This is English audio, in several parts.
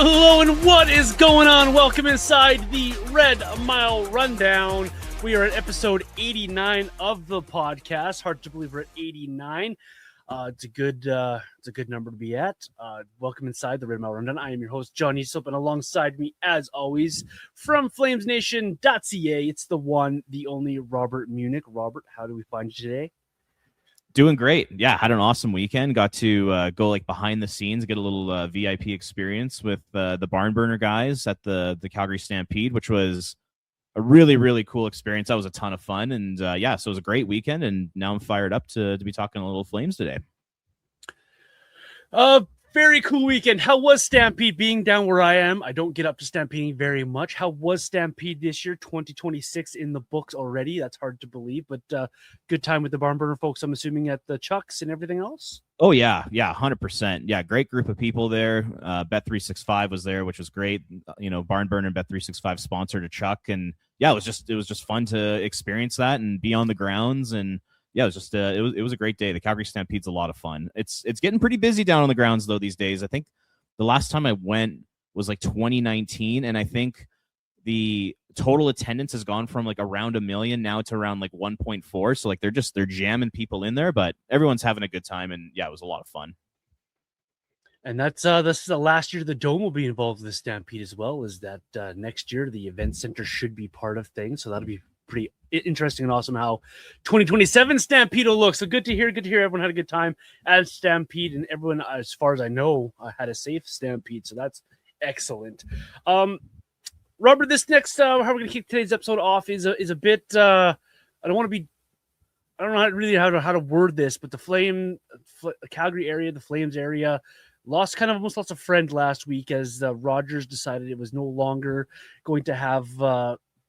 Hello and what is going on? Welcome inside the Red Mile Rundown. We are at episode 89 of the podcast. Hard to believe we're at 89. It's a good number to be at. Welcome inside the Red Mile Rundown. I am your host, John Eastop, and alongside me, as always, from FlamesNation.ca, it's the one, the only Robert Munich. Robert, how do we find you today? Doing great. Yeah, had an awesome weekend. Got to go like behind the scenes, get a little VIP experience with the Barn Burner guys at the Calgary Stampede, which was a really, really cool experience. That was a ton of fun. And so it was a great weekend. And now I'm fired up to be talking a little Flames today. Very cool weekend. How was Stampede being down where I am? I don't get up to Stampeding very much. How was Stampede this year? 2026 in the books already. That's hard to believe, but good time with the Barn Burner folks, I'm assuming, at the Chucks and everything else. Oh, yeah, 100%. Yeah, great group of people there. Bet365 was there, which was great. Barn Burner and Bet365 sponsored a Chuck, and yeah, it was just fun to experience that and be on the grounds. And yeah, it was just it was a great day. The Calgary Stampede's a lot of fun. It's getting pretty busy down on the grounds though these days. I think the last time I went was like 2019, and I think the total attendance has gone from like around 1 million now to around like 1.4. So like they're jamming people in there, but everyone's having a good time, and yeah, it was a lot of fun. And that's this is the last year the Dome will be involved with the Stampede as well. Is that next year the event center should be part of things, so that'll be pretty interesting and awesome how 2027 Stampede will look. So good to hear everyone had a good time at Stampede, and everyone, as far as I know, had a safe Stampede, so that's excellent. Robert, this next how we're going to kick today's episode off is a bit I don't know how to word this, but the Calgary area, the Flames area, almost lost a friend last week as Rogers decided it was no longer going to have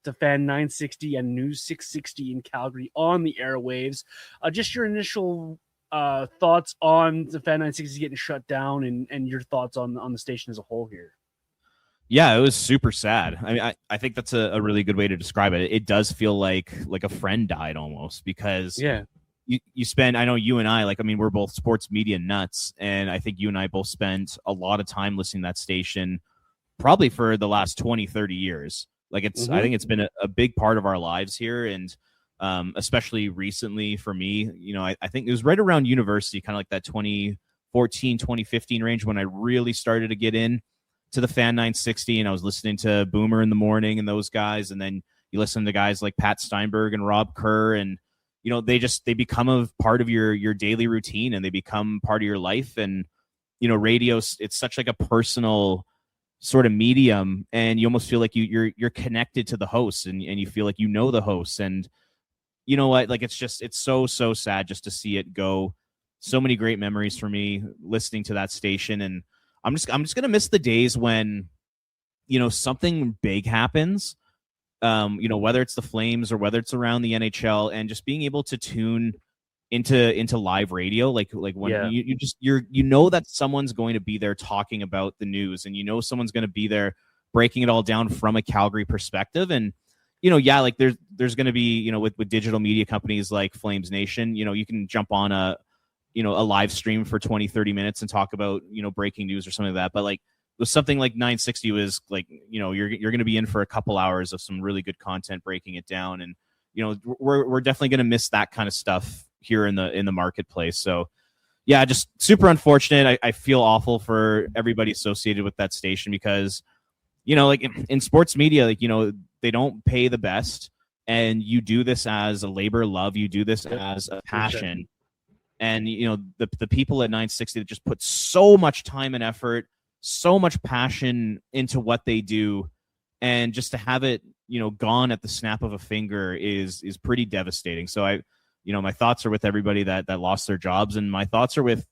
the Fan 960 and News 660 in Calgary on the airwaves. Just your initial thoughts on the Fan 960 getting shut down, and your thoughts on the station as a whole here. Yeah, it was super sad. I mean, I think that's a really good way to describe it. It does feel like a friend died almost, because you spend, I know you and I, we're both sports media nuts, and I think you and I both spent a lot of time listening to that station probably for the last 20, 30 years. I think it's been a big part of our lives here. And especially recently for me, I think it was right around university, kind of like that 2014, 2015 range when I really started to get in to the Fan 960, and I was listening to Boomer in the morning and those guys. And then you listen to guys like Pat Steinberg and Rob Kerr, and, they become a part of your daily routine, and they become part of your life. And, radio, it's such like a personal sort of medium, and you almost feel like you're connected to the hosts, and you feel like the hosts. And you know what, it's so sad just to see it go. So many great memories for me listening to that station, and I'm just gonna miss the days when something big happens, whether it's the Flames or whether it's around the NHL, and just being able to tune into live radio, like when you know that someone's going to be there talking about the news, and someone's going to be there breaking it all down from a Calgary perspective. And there's going to be with digital media companies like Flames Nation, you can jump on a live stream for 20-30 minutes and talk about breaking news or something like that. But with something like 960 was you're going to be in for a couple hours of some really good content breaking it down, and we're definitely going to miss that kind of stuff here in the marketplace. So yeah, just super unfortunate. I feel awful for everybody associated with that station, because in sports media, they don't pay the best, and you do this as a labor of love, you do this as a passion. And the people at 960 that just put so much time and effort, so much passion into what they do, and just to have it gone at the snap of a finger is pretty devastating. So my thoughts are with everybody that lost their jobs, and my thoughts are with,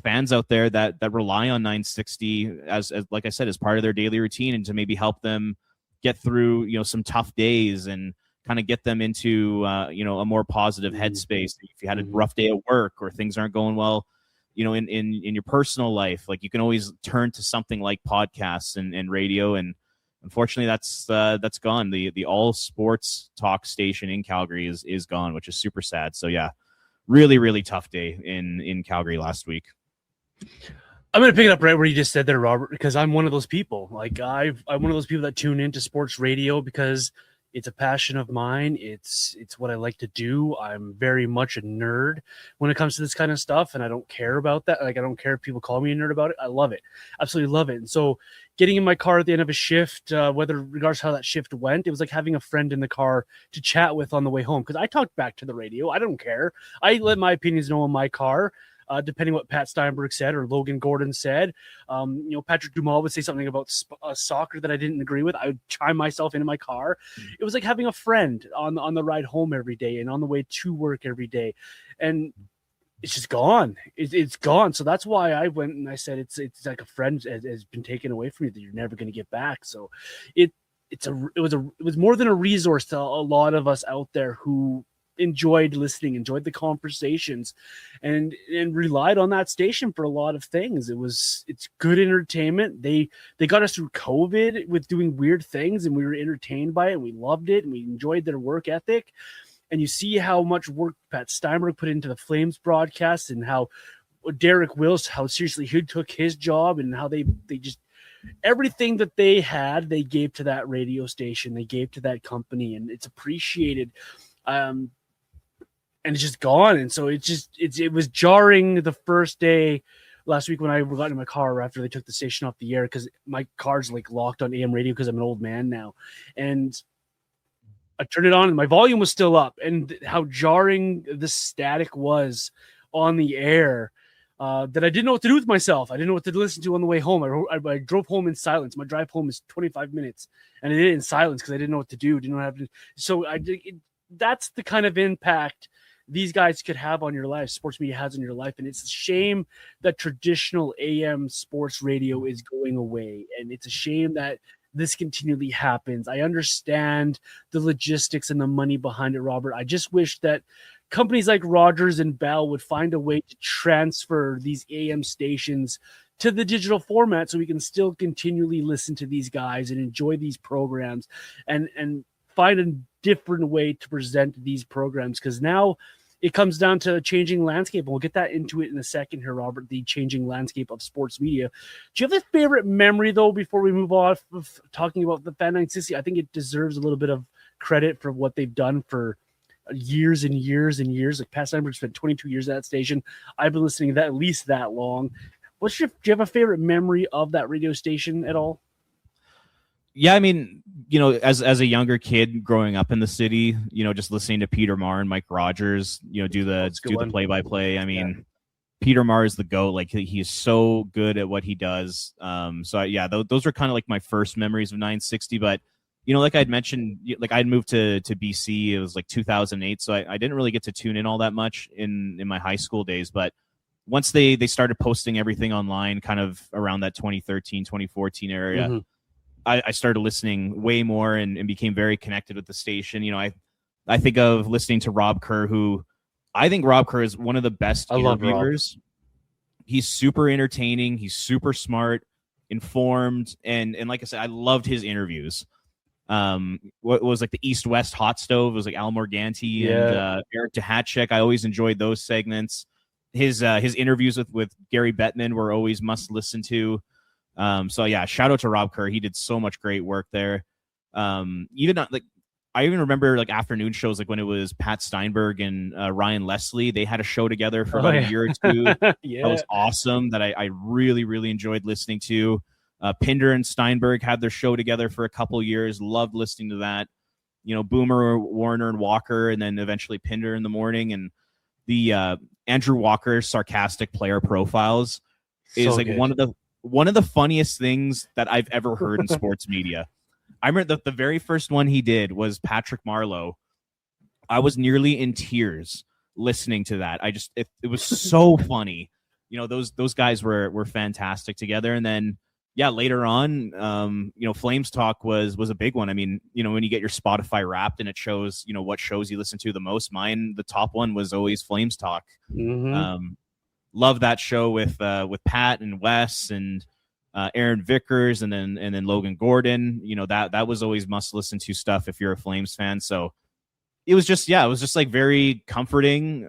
fans out there that rely on 960 as like I said, as part of their daily routine, and to maybe help them get through, some tough days, and kind of get them into, a more positive headspace. If you had a rough day at work, or things aren't going well, in your personal life, you can always turn to something like podcasts and radio. And unfortunately, that's gone. The all sports talk station in Calgary is gone, which is super sad. So yeah, really, really tough day in Calgary last week. I'm gonna pick it up right where you just said there, Robert, because I'm one of those people. Like I'm one of those people that tune into sports radio because it's a passion of mine. It's what I like to do. I'm very much a nerd when it comes to this kind of stuff, and I don't care about that. Like I don't care if people call me a nerd about it. I love it, absolutely love it. And so, getting in my car at the end of a shift, whether regardless how that shift went, it was like having a friend in the car to chat with on the way home. Because I talked back to the radio. I don't care. I let my opinions know in my car. Depending what Pat Steinberg said or Logan Gordon said. Patrick Dumas would say something about soccer that I didn't agree with. I would chime myself into my car. It was like having a friend on the ride home every day and on the way to work every day. And it's just gone. It's gone. So that's why I went and I said it's like a friend has been taken away from you that you're never going to get back. So it was more than a resource to a lot of us out there who enjoyed listening, enjoyed the conversations, and relied on that station for a lot of things. It's good entertainment. They got us through COVID with doing weird things, and we were entertained by it, and we loved it, and we enjoyed their work ethic. And you see how much work Pat Steinberg put into the Flames broadcast, and how Derek Wills, how seriously he took his job, and how they just everything that they had, they gave to that radio station, they gave to that company, and it's appreciated. And it's just gone. And so it was jarring the first day last week when I got in my car after they took the station off the air, because my car's like locked on AM radio because I'm an old man now. And I turned it on and my volume was still up, and how jarring the static was on the air that I didn't know what to do with myself. I didn't know what to listen to on the way home. I drove home in silence. My drive home is 25 minutes, and I did it in silence because I didn't know what to do. Didn't know how to. So that's the kind of impact these guys could have on your life, sports media has on your life. And it's a shame that traditional AM sports radio is going away. And it's a shame that this continually happens. I understand the logistics and the money behind it, Robert. I just wish that companies like Rogers and Bell would find a way to transfer these AM stations to the digital format so we can still continually listen to these guys and enjoy these programs and find a different way to present these programs, because now it comes down to a changing landscape. And we'll get that into it in a second here, Robert, the changing landscape of sports media. Do you have a favorite memory, though, before we move off of talking about the Fan 960? I think it deserves a little bit of credit for what they've done for years and years and years. Like Pat Steinberg spent 22 years at that station. I've been listening to that at least that long. Do you have a favorite memory of that radio station at all? Yeah, I mean, as a younger kid growing up in the city, just listening to Peter Marr and Mike Rogers, do the play-by-play. I mean, yeah. Peter Marr is the GOAT. Like, he is so good at what he does. Those are kind of like my first memories of 960. But, like I'd mentioned, like I'd moved to BC. It was like 2008. So I didn't really get to tune in all that much in my high school days. But once they started posting everything online kind of around that 2013, 2014 area, mm-hmm. I started listening way more and became very connected with the station. I think of listening to Rob Kerr, who I think Rob Kerr is one of the best interviewers. He's super entertaining. He's super smart, informed. And like I said, I loved his interviews. What was like the East-West Hot Stove? It was like Al Morganti and Eric Duhatschek. I always enjoyed those segments. His interviews with Gary Bettman were always must listen to. Shout out to Rob Kerr. He did so much great work there. I even remember like afternoon shows, like when it was Pat Steinberg and Ryan Leslie. They had a show together for about a year or two. Yeah. That was awesome. That I really, really enjoyed listening to. Pinder and Steinberg had their show together for a couple years. Loved listening to that. Boomer, Warner, and Walker, and then eventually Pinder in the morning. And the Andrew Walker sarcastic player profiles is so like good. One of the funniest things that I've ever heard in sports media. I remember the very first one he did was Patrick Marleau. I was nearly in tears listening to that. It was so funny. Those guys were fantastic together. And then later on, Flames Talk was a big one. I mean, when you get your Spotify Wrapped and it shows, what shows you listen to the most. Mine, the top one was always Flames Talk. Mm-hmm. Love that show with Pat and Wes and Aaron Vickers and then Logan Gordon. That was always must listen to stuff if you're a Flames fan. So it was just like very comforting.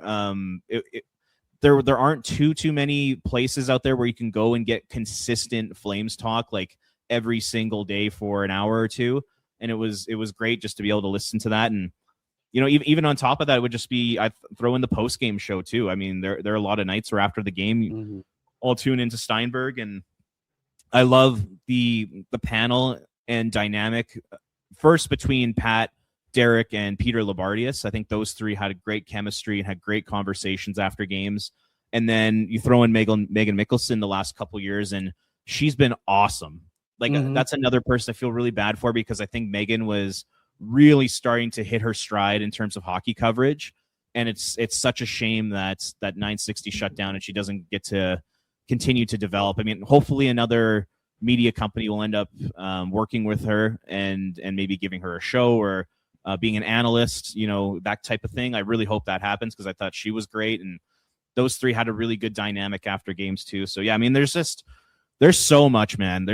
there aren't too many places out there where you can go and get consistent Flames talk like every single day for an hour or two. And it was great just to be able to listen to that. And even on top of that, it would just be I throw in the post game show too. I mean, there are a lot of nights where after the game, I'll tune into Steinberg, and I love the panel and dynamic first between Pat, Derek, and Peter Labardius. I think those three had a great chemistry and had great conversations after games. And then you throw in Megan Mickelson the last couple years, and she's been awesome. Like that's another person I feel really bad for, because I think Megan was really starting to hit her stride in terms of hockey coverage. And it's such a shame that 960 shut down and she doesn't get to continue to develop. I mean, hopefully another media company will end up working with her and maybe giving her a show or being an analyst, that type of thing. I really hope that happens, because I thought she was great. And those three had a really good dynamic after games too. So yeah, I mean, there's so much, man.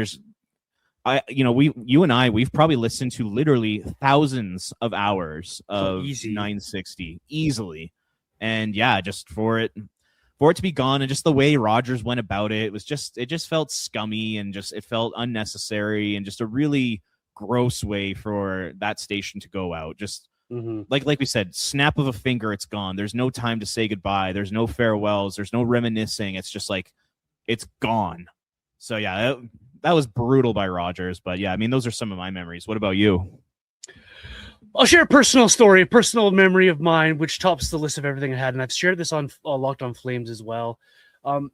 You and I, we've probably listened to literally thousands of hours of 960 easily. And yeah, just for it to be gone, and just the way Rogers went about it, it just felt scummy, and it felt unnecessary, and just a really gross way for that station to go out. Just like we said, snap of a finger, it's gone. There's no time to say goodbye. There's no farewells. There's no reminiscing. It's just like, it's gone. So yeah, that was brutal by Rogers. But yeah, I mean, those are some of my memories. What about you? I'll share a personal story, a personal memory of mine, which tops the list of everything I had. And I've shared this on Locked on Flames as well. And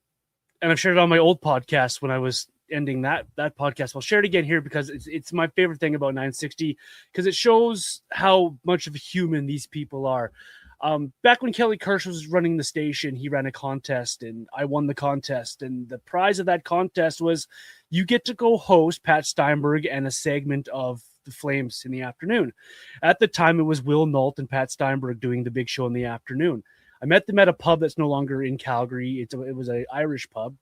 I've shared it on my old podcast when I was ending that podcast. I'll share it again here because it's my favorite thing about 960, because it shows how much of a human these people are. Back when Kelly Kirsch was running the station, he ran a contest and I won the contest. And the prize of that contest was you get to go host Pat Steinberg and a segment of the Flames in the afternoon. At the time, it was Will Nault and Pat Steinberg doing the big show in the afternoon. I met them at a pub that's no longer in Calgary. It was an Irish pub.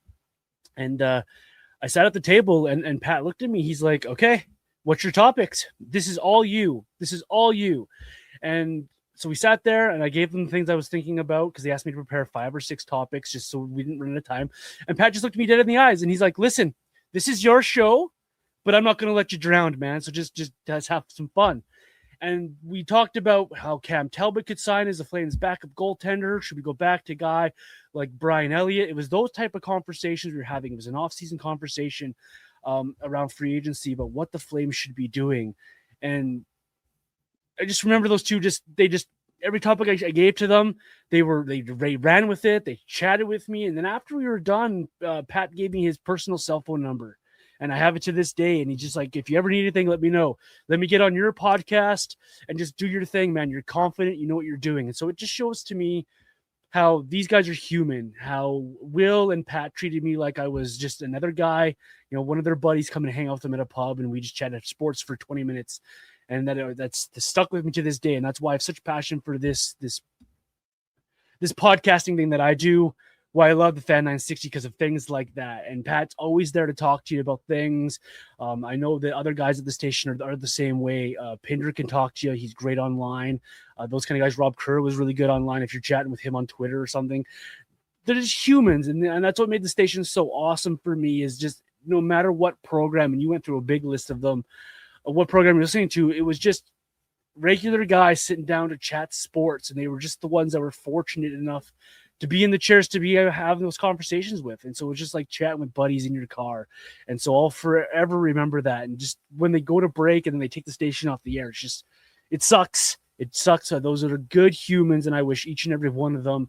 And I sat at the table and Pat looked at me. He's like, okay, what's your topics? This is all you. This is all you. And so we sat there and I gave them the things I was thinking about, because they asked me to prepare 5 or 6 topics just so we didn't run out of time. And Pat just looked at me dead in the eyes and he's like, listen, this is your show, but I'm not going to let you drown, man. So just let's have some fun. And we talked about how Cam Talbot could sign as the Flames backup goaltender. Should we go back to a guy like Brian Elliott? It was those type of conversations we were having. It was an off-season conversation around free agency about what the Flames should be doing. And I just remember those two, every topic I gave to them, they ran with it. They chatted with me. And then after we were done, Pat gave me his personal cell phone number. And I have it to this day. And he's just like, if you ever need anything, let me know. Let me get on your podcast and just do your thing, man. You're confident. You know what you're doing. And so it just shows to me how these guys are human, how Will and Pat treated me like I was just another guy, one of their buddies coming to hang out with them at a pub. And we just chatted sports for 20 minutes. And that's stuck with me to this day. And that's why I have such passion for this podcasting thing that I do. Why I love the Fan 960, because of things like that. And Pat's always there to talk to you about things. I know that other guys at the station are the same way. Pinder can talk to you. He's great online. Those kind of guys. Rob Kerr was really good online. If you're chatting with him on Twitter or something, they're just humans. And that's what made the station so awesome for me, is just no matter what program, and you went through a big list of them, what program you're listening to, it was just regular guys sitting down to chat sports. And they were just the ones that were fortunate enough to be in the chairs to be having those conversations with. And so it's just like chatting with buddies in your car. And so I'll forever remember that. And just when they go to break and then they take the station off the air, it sucks. It sucks. Those are good humans. And I wish each and every one of them,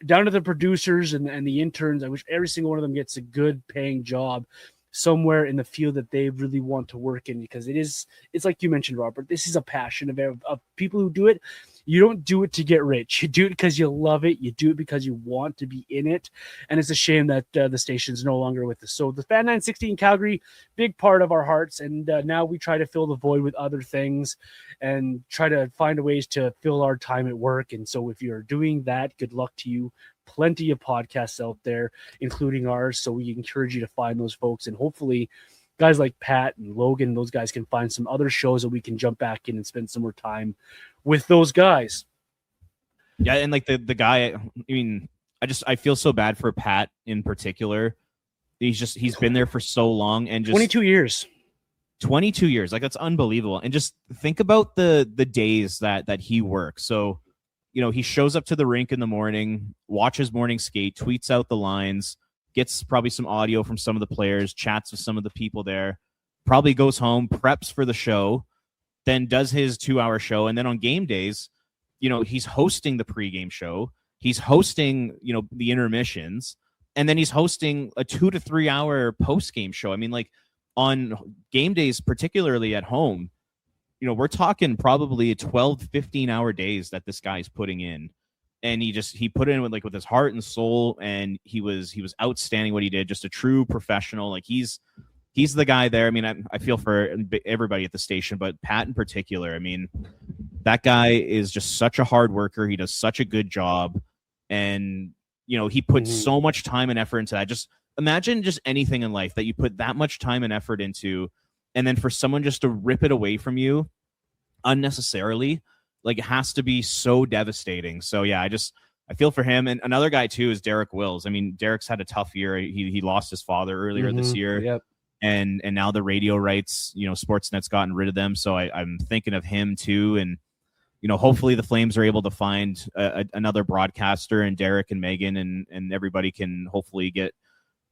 down to the producers and the interns, I wish every single one of them gets a good paying job somewhere in the field that they really want to work in, because it's like you mentioned, Robert, this is a passion of people who do it. You don't do it to get rich. You do it because you love it. You do it because you want to be in it. And it's a shame that the station's no longer with us. So the Fan 960 in Calgary, big part of our hearts. And now we try to fill the void with other things and try to find ways to fill our time at work. And so if you're doing that, good luck to you. Plenty of podcasts out there, including ours. So we encourage you to find those folks. And hopefully guys like Pat and Logan, those guys can find some other shows that we can jump back in and spend some more time with those guys. Yeah, and like the guy, I mean, I feel so bad for Pat in particular. He's been there for so long, and just 22 years. 22 years. Like, that's unbelievable. And just think about the days that he works. So, he shows up to the rink in the morning, watches morning skate, tweets out the lines, gets probably some audio from some of the players, chats with some of the people there, probably goes home, preps for the show, then does his 2-hour show. And then on game days, he's hosting the pregame show. He's hosting, the intermissions, and then he's hosting a 2 to 3 hour post-game show. I mean, like, on game days, particularly at home, we're talking probably 12, 15-hour days that this guy's putting in. And he put in with his heart and soul, and he was outstanding what he did. Just a true professional. Like, he's the guy there. I mean, I feel for everybody at the station, but Pat in particular. I mean, that guy is just such a hard worker. He does such a good job, and he puts so much time and effort into that. Just imagine just anything in life that you put that much time and effort into, and then for someone just to rip it away from you unnecessarily. Like, it has to be so devastating. So yeah, I feel for him. And another guy too is Derek Wills. I mean, Derek's had a tough year. He lost his father earlier this year. Yep. And now the radio rights, Sportsnet's gotten rid of them. So I'm thinking of him too. And, hopefully the Flames are able to find another broadcaster, and Derek and Megan and everybody can hopefully get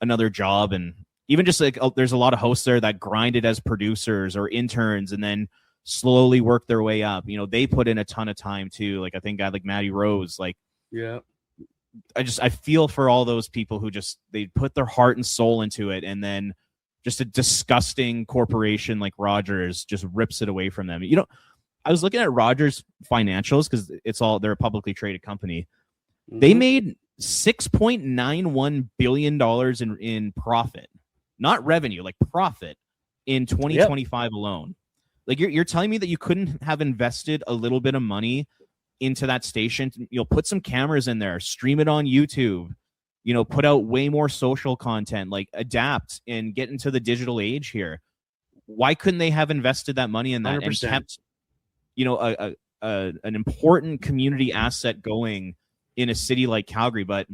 another job. And even just there's a lot of hosts there that grinded as producers or interns and then slowly work their way up. They put in a ton of time too. Like, I think guy like Matty Rose, like, yeah, I feel for all those people who they put their heart and soul into it, and then just a disgusting corporation like Rogers just rips it away from them. I was looking at Rogers financials because they're a publicly traded company. They made $6.91 billion in profit, not revenue, like profit, in 2025 alone. Like, you're telling me that you couldn't have invested a little bit of money into that station? Put some cameras in there, stream it on YouTube, put out way more social content, like adapt and get into the digital age here. Why couldn't they have invested that money in that 100%. and kept, an important community asset going in a city like Calgary? But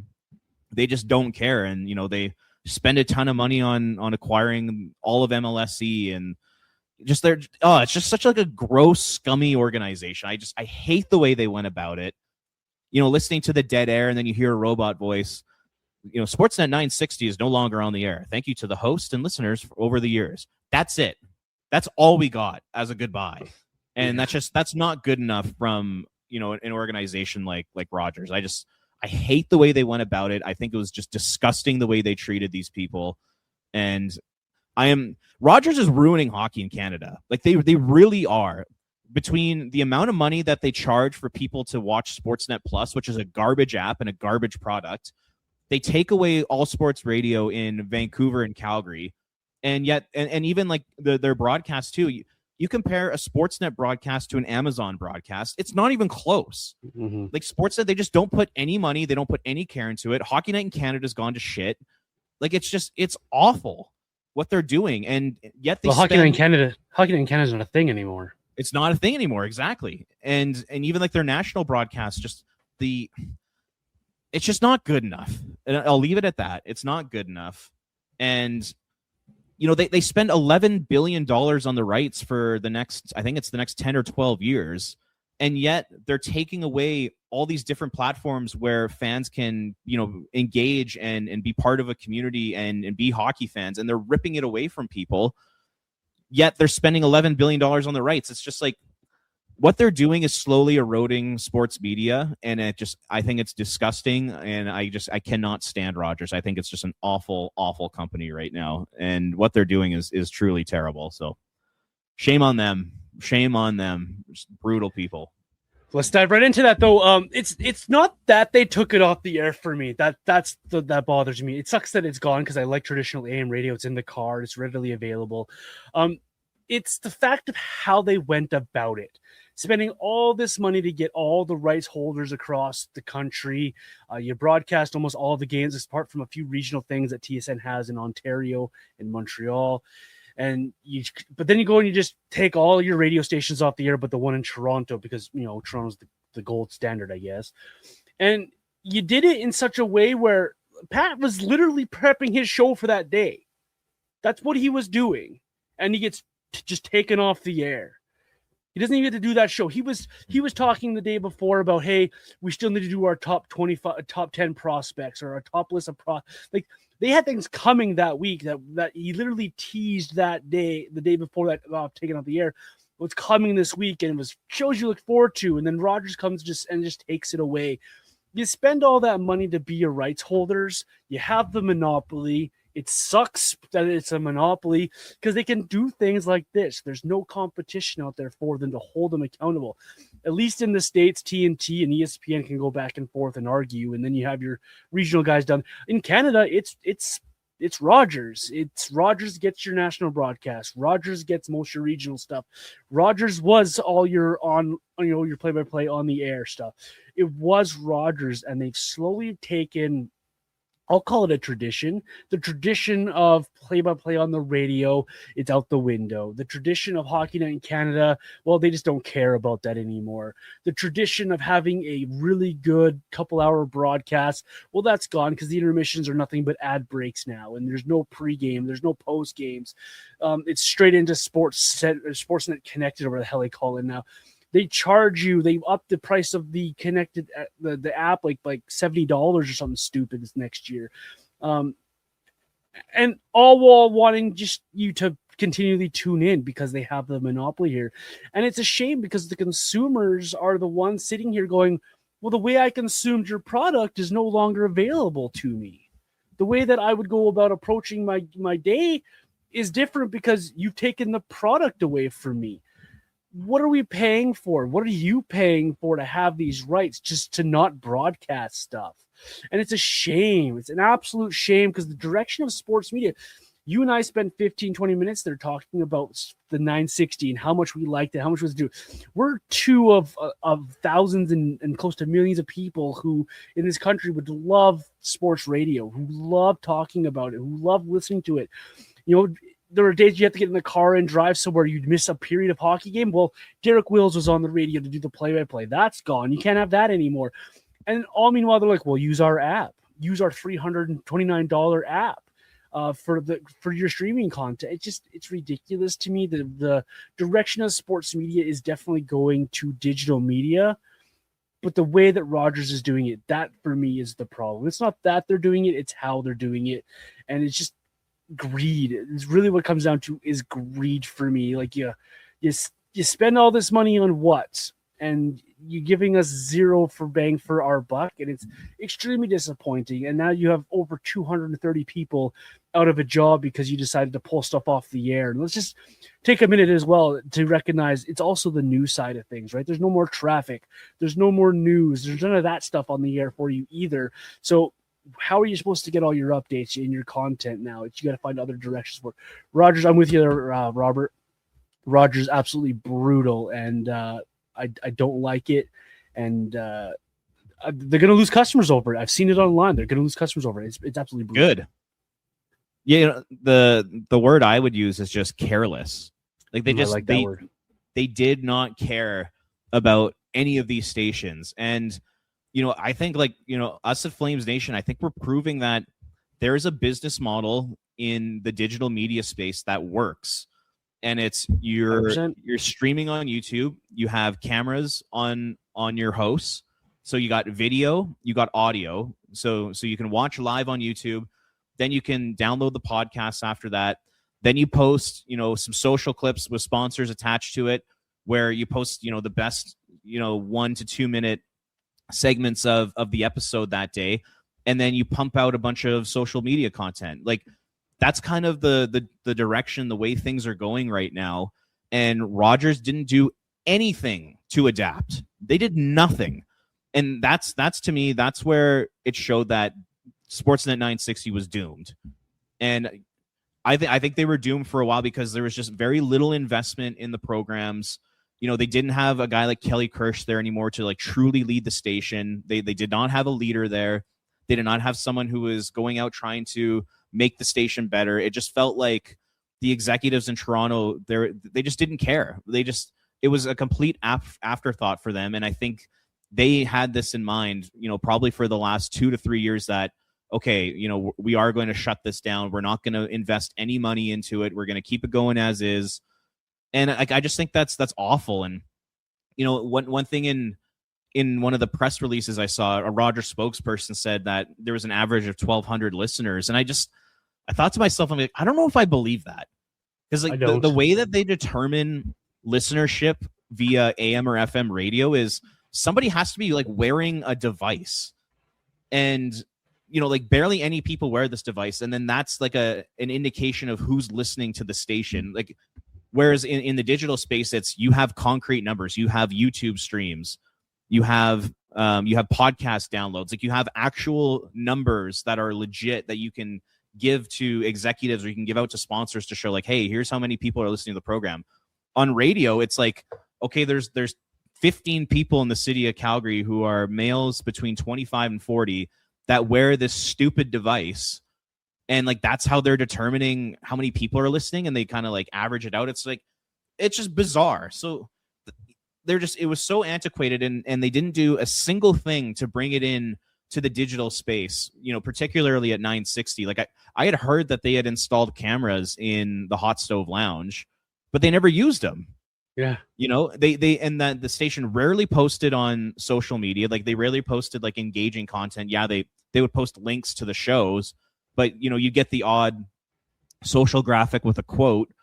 they just don't care. And, they spend a ton of money on acquiring all of MLSE, and it's just such like a gross, scummy organization. I hate the way they went about it. Listening to the dead air, and then you hear a robot voice. Sportsnet 960 is no longer on the air. Thank you to the host and listeners over the years. That's it. That's all we got as a goodbye. And that's not good enough from, an organization like Rogers. I hate the way they went about it. I think it was just disgusting the way they treated these people. And Rogers is ruining hockey in Canada. Like, they really are. Between the amount of money that they charge for people to watch Sportsnet Plus, which is a garbage app and a garbage product, they take away all sports radio in Vancouver and Calgary, and yet, and even like their broadcast too. You compare a Sportsnet broadcast to an Amazon broadcast, it's not even close. Like, Sportsnet, they just don't put any money, they don't put any care into it. Hockey Night in Canada's gone to shit. Like, it's awful what they're doing, and yet Hockey Night in Canada is not a thing anymore. It's not a thing anymore, exactly. And even like their national broadcast, it's just not good enough. And I'll leave it at that. It's not good enough. And they spend $11 billion on the rights for the next 10 or 12 years. And yet they're taking away all these different platforms where fans can, engage and be part of a community and be hockey fans. And they're ripping it away from people. Yet they're spending $11 billion on the rights. It's just like, what they're doing is slowly eroding sports media, and I think it's disgusting, and I cannot stand Rogers. I think it's just an awful, awful company right now, and what they're doing is truly terrible. So, shame on them. Shame on them. Just brutal people. Let's dive right into that, though. It's not that they took it off the air for me. That bothers me. It sucks that it's gone because I like traditional AM radio. It's in the car. It's readily available. It's the fact of how they went about it. Spending all this money to get all the rights holders across the country. You broadcast almost all the games, apart from a few regional things that TSN has in Ontario and Montreal. But then you go and you just take all your radio stations off the air, but the one in Toronto, because Toronto's the gold standard, I guess. And you did it in such a way where Pat was literally prepping his show for that day. That's what he was doing. And he gets just taken off the air. He doesn't even get to do that show. He was talking the day before about, hey, we still need to do our top 25, top 10 prospects or our top list of like they had things coming that week that he literally teased that day, the day before that taken off the air. What's coming this week, and it was shows you look forward to, and then Rogers comes just takes it away. You spend all that money to be your rights holders. You have the monopoly. It sucks that it's a monopoly because they can do things like this. There's no competition out there for them to hold them accountable. At least in the States, TNT and ESPN can go back and forth and argue, and then you have your regional guys done. In Canada, it's Rogers. It's Rogers gets your national broadcast. Rogers gets most of your regional stuff. Rogers was all your your play-by-play on the air stuff. It was Rogers, and they've slowly taken, I'll call it a tradition. The tradition of play-by-play on the radio, it's out the window. The tradition of Hockey Night in Canada, well, they just don't care about that anymore. The tradition of having a really good couple-hour broadcast, well, that's gone because the intermissions are nothing but ad breaks now, and there's no pregame, there's no postgames. It's straight into Sportsnet Connected, or whatever the hell they call it now. They charge you. They up the price of the connected the app like $70 or something stupid this next year, and all while wanting just you to continually tune in because they have the monopoly here. And it's a shame because the consumers are the ones sitting here going, "Well, the way I consumed your product is no longer available to me. The way that I would go about approaching my day is different because you've taken the product away from me." What are we paying for? What are you paying for to have these rights just to not broadcast stuff? And it's a shame. It's an absolute shame because the direction of sports media, you and I spent 15, 20 minutes there talking about the 960 and how much we liked it, how much was due. We're two of thousands and close to millions of people who in this country would love sports radio, who love talking about it, who love listening to it. There were days you have to get in the car and drive somewhere you'd miss a period of hockey game. Well, Derek Wills was on the radio to do the play-by-play. That's gone. You can't have that anymore. And all meanwhile, they're like, well, use our app. Use our $329 app for your streaming content. It's ridiculous to me. The direction of sports media is definitely going to digital media. But the way that Rogers is doing it, that for me is the problem. It's not that they're doing it, it's how they're doing it. And it's just greed. It's really what it comes down to is greed for me. Like you spend all this money on what, and you're giving us zero for bang for our buck, and it's extremely disappointing. And now you have over 230 people out of a job because you decided to pull stuff off the air. And let's just take a minute as well to recognize it's also the news side of things, right? There's no more traffic, there's no more news, there's none of that stuff on the air for you either. So how are you supposed to get all your updates in your content now? You got to find other directions for Rogers. I'm with you there, Robert. Rogers absolutely brutal, and I don't like it. And they're going to lose customers over it. I've seen it online. They're going to lose customers over it. It's absolutely brutal. Good. Yeah, the word I would use is just careless. Like they did not care about any of these stations. And I think us at Flames Nation, I think we're proving that there is a business model in the digital media space that works. And it's you're streaming on YouTube. You have cameras on your hosts. So you got video, you got audio. So you can watch live on YouTube. Then you can download the podcast after that. Then you post, some social clips with sponsors attached to it, where you post, the best, 1 to 2 minute segments of the episode that day, and then you pump out a bunch of social media content. Like that's kind of the direction, the way things are going right now. And Rogers didn't do anything to adapt. They did nothing. And that's to me, that's where it showed that Sportsnet 960 was doomed. And I think they were doomed for a while because there was just very little investment in the programs. They didn't have a guy like Kelly Kirsch there anymore to truly lead the station. They did not have a leader there. They did not have someone who was going out trying to make the station better. It just felt like the executives in Toronto, they just didn't care. It was a complete afterthought for them. And I think they had this in mind, probably for the last 2 to 3 years that, okay, we are going to shut this down. We're not going to invest any money into it. We're going to keep it going as is. And I just think that's awful. And, one thing in one of the press releases I saw, a Rogers spokesperson said that there was an average of 1,200 listeners. And I thought to myself, I'm like, I don't know if I believe that. Because like the way that they determine listenership via AM or FM radio is somebody has to be like wearing a device. And, like barely any people wear this device. And then that's like an indication of who's listening to the station. Like, whereas in the digital space, you have concrete numbers, you have YouTube streams, you have podcast downloads, like you have actual numbers that are legit that you can give to executives or you can give out to sponsors to show like, hey, here's how many people are listening to the program. On radio, it's like, okay, there's 15 people in the city of Calgary who are males between 25 and 40 that wear this stupid device. And like, that's how they're determining how many people are listening. And they kind of like average it out. It's like, it's just bizarre. So it was so antiquated and they didn't do a single thing to bring it in to the digital space, particularly at 960. Like I had heard that they had installed cameras in the hot stove lounge, but they never used them. Yeah. They and that the station rarely posted on social media. Like they rarely posted like engaging content. Yeah, they would post links to the shows, but you get the odd social graphic with a quote.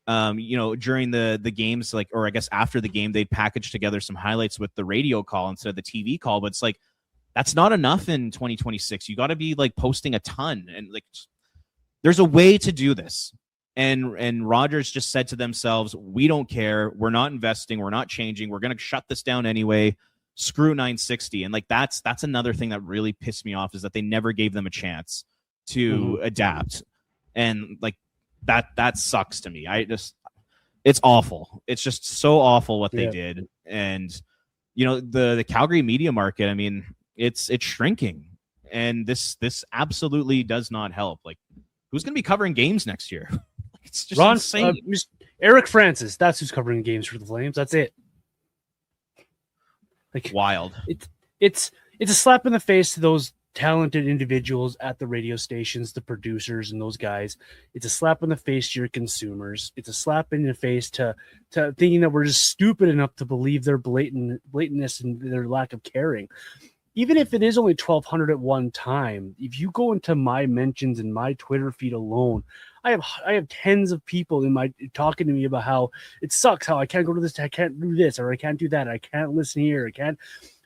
During the games, like, or I guess after the game, they'd package together some highlights with the radio call instead of the TV call. But it's like, that's not enough in 2026. You got to be like posting a ton, and like, there's a way to do this. And Rogers just said to themselves, we don't care. We're not investing. We're not changing. We're going to shut this down anyway. Screw 960. And like, that's another thing that really pissed me off, is that they never gave them a chance to adapt. And like, that sucks to me. It's awful. It's just so awful what they did. And, the Calgary media market, I mean, it's shrinking, and this absolutely does not help. Like, who's going to be covering games next year? It's just insane. Eric Francis, that's who's covering games for the Flames. That's it. Like, wild. It's a slap in the face to those talented individuals at the radio stations, the producers and those guys. It's a slap in the face to your consumers. It's a slap in the face to thinking that we're just stupid enough to believe their blatantness and their lack of caring. Even if it is only 1,200 at one time, if you go into my mentions in my Twitter feed alone, I have tens of people talking to me about how it sucks, how I can't go to this, I can't do this, or I can't do that, I can't listen here, I can't.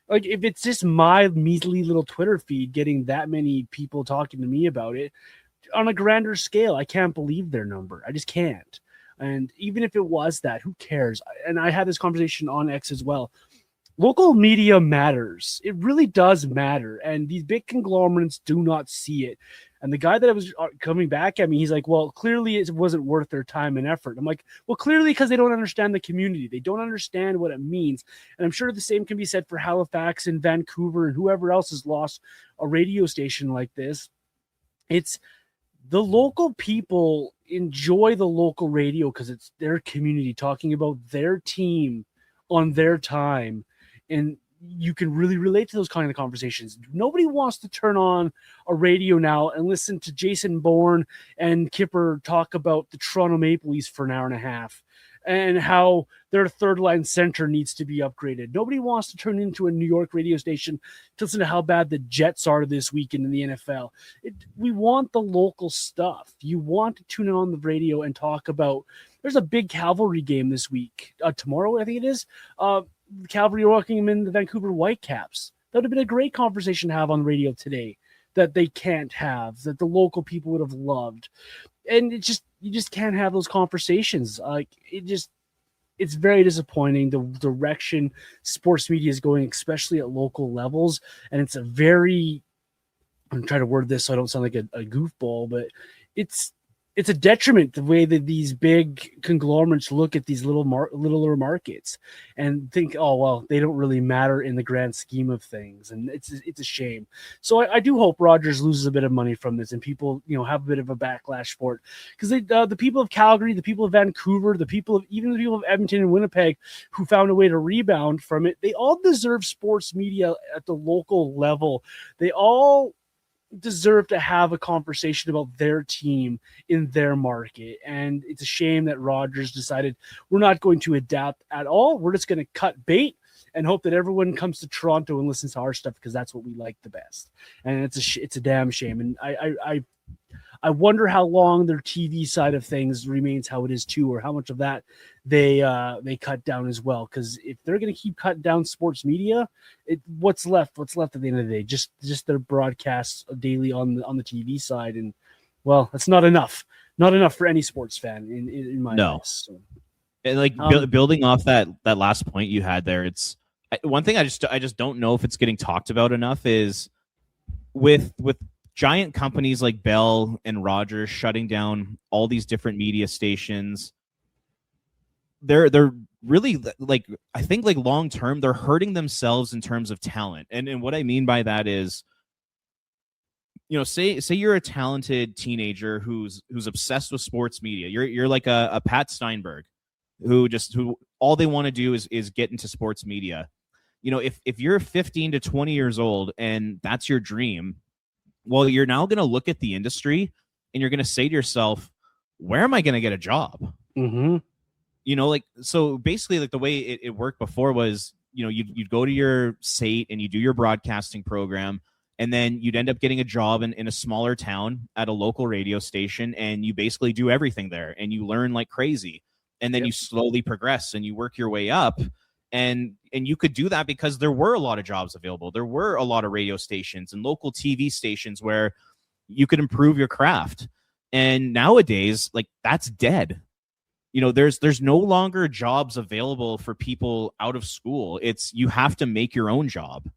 Like, if it's just my measly little Twitter feed getting that many people talking to me about it on a grander scale, I can't believe their number. I just can't. And even if it was that, who cares? And I had this conversation on X as well. Local media matters. It really does matter. And these big conglomerates do not see it. And the guy that was coming back at me, he's like, well, clearly it wasn't worth their time and effort. I'm like, well, clearly because they don't understand the community. They don't understand what it means. And I'm sure the same can be said for Halifax and Vancouver and whoever else has lost a radio station like this. It's the local people enjoy the local radio because it's their community talking about their team on their time. And you can really relate to those kind of conversations. Nobody wants to turn on a radio now and listen to Jason Bourne and Kipper talk about the Toronto Maple Leafs for an hour and a half and how their third line center needs to be upgraded. Nobody wants to turn into a New York radio station to listen to how bad the Jets are this weekend in the NFL. We want the local stuff. You want to tune in on the radio and talk about, there's a big Cavalry game this week. Tomorrow, I think it is. Calgary welcoming them in the Vancouver Whitecaps. That would have been a great conversation to have on the radio today that they can't have, that the local people would have loved. And you just can't have those conversations. Like, it's very disappointing the direction sports media is going, especially at local levels. And it's I'm trying to word this so I don't sound like a goofball, but it's it's a detriment the way that these big conglomerates look at these littler markets and think, oh, well, they don't really matter in the grand scheme of things. And it's a shame. So I do hope Rogers loses a bit of money from this and people, have a bit of a backlash for it, because the people of Calgary, the people of Vancouver, even the people of Edmonton and Winnipeg who found a way to rebound from it, they all deserve sports media at the local level. They all deserve to have a conversation about their team in their market. And it's a shame that Rogers decided we're not going to adapt at all. We're just going to cut bait and hope that everyone comes to Toronto and listens to our stuff because that's what we like the best. And it's a damn shame. And I wonder how long their TV side of things remains how it is too, or how much of that they cut down as well. Because if they're going to keep cutting down sports media, what's left at the end of the day? Just their broadcasts daily on the TV side, and well, that's not enough for any sports fan in my eyes. So. And like building off that last point you had there, it's one thing I just don't know if it's getting talked about enough is with giant companies like Bell and Rogers shutting down all these different media stations. They're really, like, I think, like, long term they're hurting themselves in terms of talent. And what I mean by that is, say you're a talented teenager who's obsessed with sports media. You're like a Pat Steinberg who all they want to do is get into sports media. If you're 15 to 20 years old and that's your dream, well, you're now going to look at the industry and you're going to say to yourself, where am I going to get a job? Mm-hmm. So basically, like, the way it worked before was, you'd go to your SAT and you do your broadcasting program, and then you'd end up getting a job in a smaller town at a local radio station, and you basically do everything there and you learn like crazy. And then you slowly progress and you work your way up. And you could do that because there were a lot of jobs available. There were a lot of radio stations and local TV stations where you could improve your craft. And nowadays, like, that's dead. There's no longer jobs available for people out of school. You have to make your own job.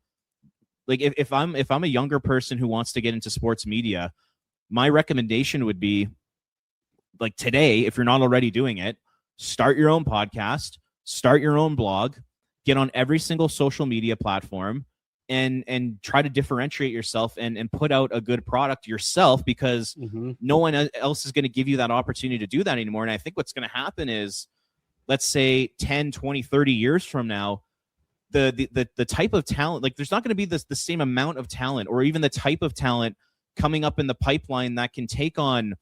Like, if I'm a younger person who wants to get into sports media, my recommendation would be, like, today, if you're not already doing it, start your own podcast, start your own blog, get on every single social media platform, and try to differentiate yourself and put out a good product yourself, because no one else is going to give you that opportunity to do that anymore. And I think what's going to happen is, let's say 10, 20, 30 years from now, the type of talent, like, there's not going to be the same amount of talent, or even the type of talent coming up in the pipeline that can take on,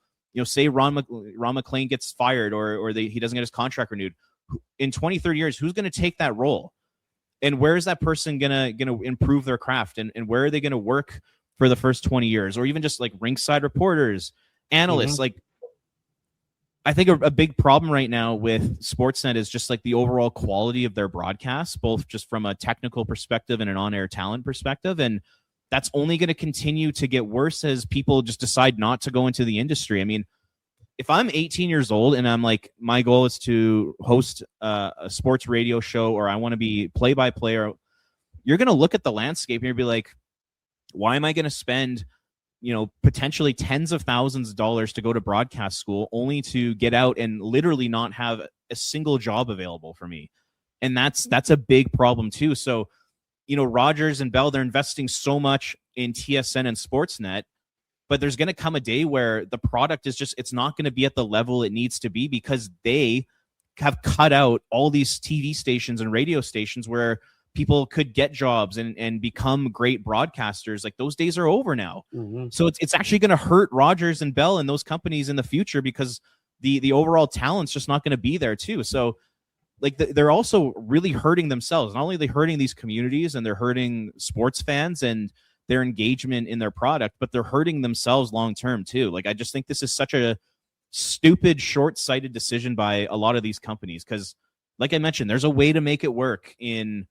say Ron McLean gets fired, or he doesn't get his contract renewed. In 20, 30 years, who's going to take that role? And where is that person gonna improve their craft? And where are they going to work for the first 20 years? Or even just like rinkside reporters, analysts. Like, I think a big problem right now with Sportsnet is just like the overall quality of their broadcasts, both just from a technical perspective and an on-air talent perspective. And that's only going to continue to get worse as people just decide not to go into the industry. I mean, if I'm 18 years old and I'm like, my goal is to host a sports radio show, or I want to be play-by-play, or you're going to look at the landscape and you'll be like, why am I going to spend, potentially tens of thousands of dollars to go to broadcast school only to get out and literally not have a single job available for me? And that's a big problem too. So, Rogers and Bell, they're investing so much in TSN and Sportsnet, but there's going to come a day where the product is it's not going to be at the level it needs to be, because they have cut out all these TV stations and radio stations where people could get jobs and become great broadcasters. Like, those days are over now. So it's actually going to hurt Rogers and Bell and those companies in the future, because the overall talent's just not going to be there too. So, like, they're also really hurting themselves. Not only are they hurting these communities, and they're hurting sports fans and their engagement in their product, but they're hurting themselves long term too. Like, I just think this is such a stupid, short-sighted decision by a lot of these companies, because, like I mentioned, there's a way to make it work in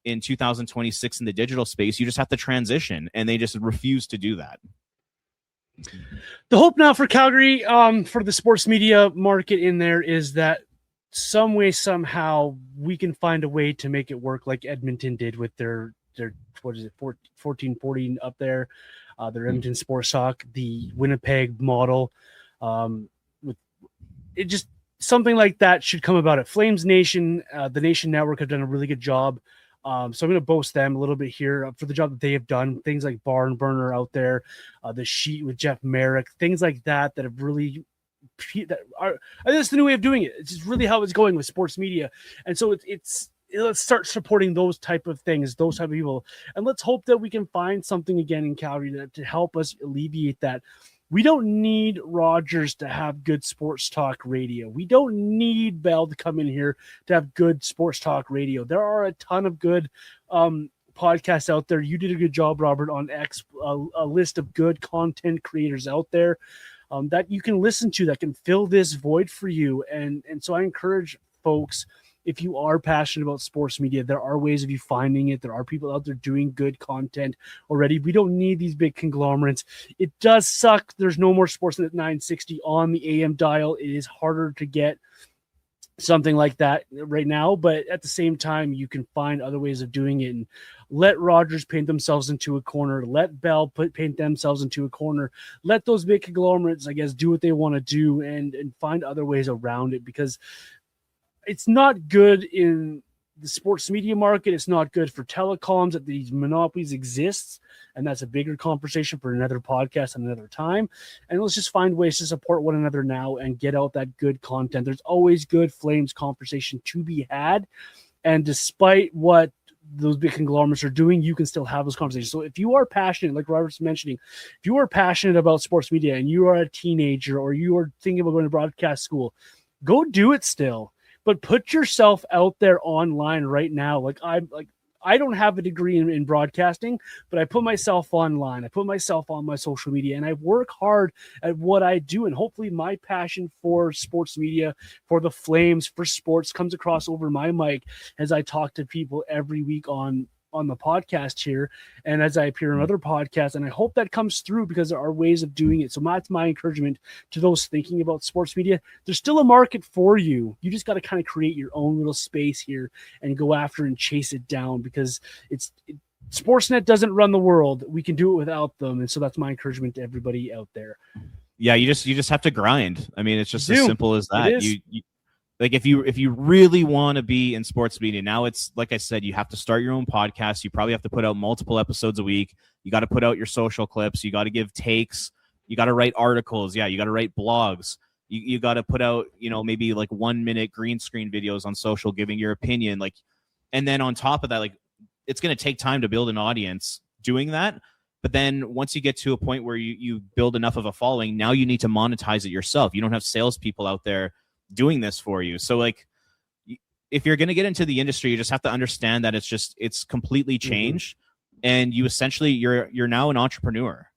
2026 in the digital space. You just have to transition, and they just refuse to do that. The hope now for Calgary, for the sports media market in there, is that some way, somehow, we can find a way to make it work like Edmonton did with their 14-14 up there, their Edmonton Sports Talk, the Winnipeg model. it just something like that should come about at Flames Nation. The Nation Network have done a really good job. So I'm going to boast them a little bit here for the job that they have done. Things like Barn Burner out there, the Sheet with Jeff Merrick, things like that have really that's the new way of doing it. It's just really how it's going with sports media, and so let's start supporting those type of things, those type of people, and let's hope that we can find something again in Calgary to help us alleviate that. We don't need Rogers to have good sports talk radio. We don't need Bell to come in here to have good sports talk radio. There are a ton of good podcasts out there. You did a good job, Robert, on X, a list of good content creators out there that you can listen to that can fill this void for you. And so I encourage folks, if you are passionate about sports media, there are ways of you finding it. There are people out there doing good content already. We don't need these big conglomerates. It does suck. There's no more Sportsnet 960 on the AM dial. It is harder to get something like that right now, but at the same time, you can find other ways of doing it. And let Rogers paint themselves into a corner. Let Bell paint themselves into a corner. Let those big conglomerates, I guess, do what they want to do and find other ways around it, because it's not good in the sports media market. It's not good for telecoms that these monopolies exist. And that's a bigger conversation for another podcast another time. And let's just find ways to support one another now and get out that good content. There's always good Flames conversation to be had. And despite what those big conglomerates are doing, you can still have those conversations. So if you are passionate, like Robert's mentioning, if you are passionate about sports media and you are a teenager or you are thinking about going to broadcast school, go do it still. But put yourself out there online right now. I don't have a degree in broadcasting, but I put myself online. I put myself on my social media, and I work hard at what I do. And hopefully my passion for sports media, for the Flames, for sports comes across over my mic as I talk to people every week on the podcast here and as I appear on other podcasts. And I hope that comes through, because there are ways of doing it. So that's my encouragement to those thinking about sports media. There's still a market for you. You just got to kind of create your own little space here and go after and chase it down, because Sportsnet doesn't run the world. We can do it without them. And so that's my encouragement to everybody out there. Yeah. You just have to grind. I mean, it's just as simple as that. Like if you really want to be in sports media, now it's like I said, you have to start your own podcast. You probably have to put out multiple episodes a week. You got to put out your social clips. You got to give takes. You got to write articles. Yeah, you got to write blogs. You got to put out, maybe like 1 minute green screen videos on social, giving your opinion. And then on top of that, it's going to take time to build an audience doing that. But then once you get to a point where you build enough of a following, now you need to monetize it yourself. You don't have salespeople out there doing this for you. So if you're going to get into the industry, you just have to understand that it's completely changed. And you essentially you're now an entrepreneur.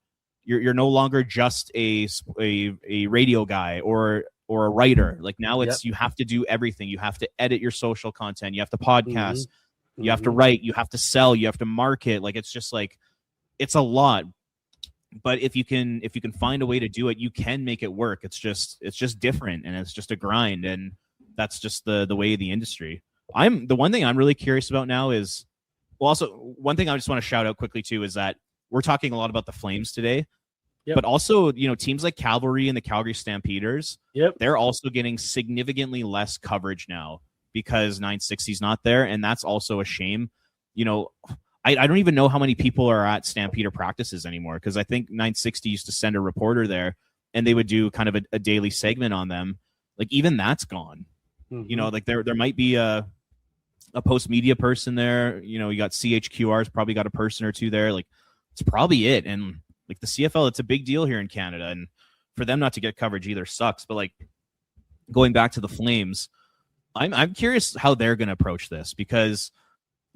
You're no longer just a radio guy or a writer. Like now you have to do everything. You have to edit your social content. You have to podcast. You have to write. You have to sell. You have to market. It's a lot. But if you can find a way to do it, you can make it work. It's just different, and it's just a grind, and that's just the way of the industry. The one thing I'm really curious about now is, well, also one thing I just want to shout out quickly too is that we're talking a lot about the Flames today, but also teams like Calgary and the Calgary Stampeders, they're also getting significantly less coverage now because 960 is not there, and that's also a shame. I don't even know how many people are at Stampeder practices anymore, because I think 960 used to send a reporter there and they would do kind of a daily segment on them. Even that's gone. There might be a post media person there. You got CHQR's probably got a person or two there. It's probably it. And the CFL, it's a big deal here in Canada. And for them not to get coverage either sucks. But going back to the Flames, I'm curious how they're going to approach this, because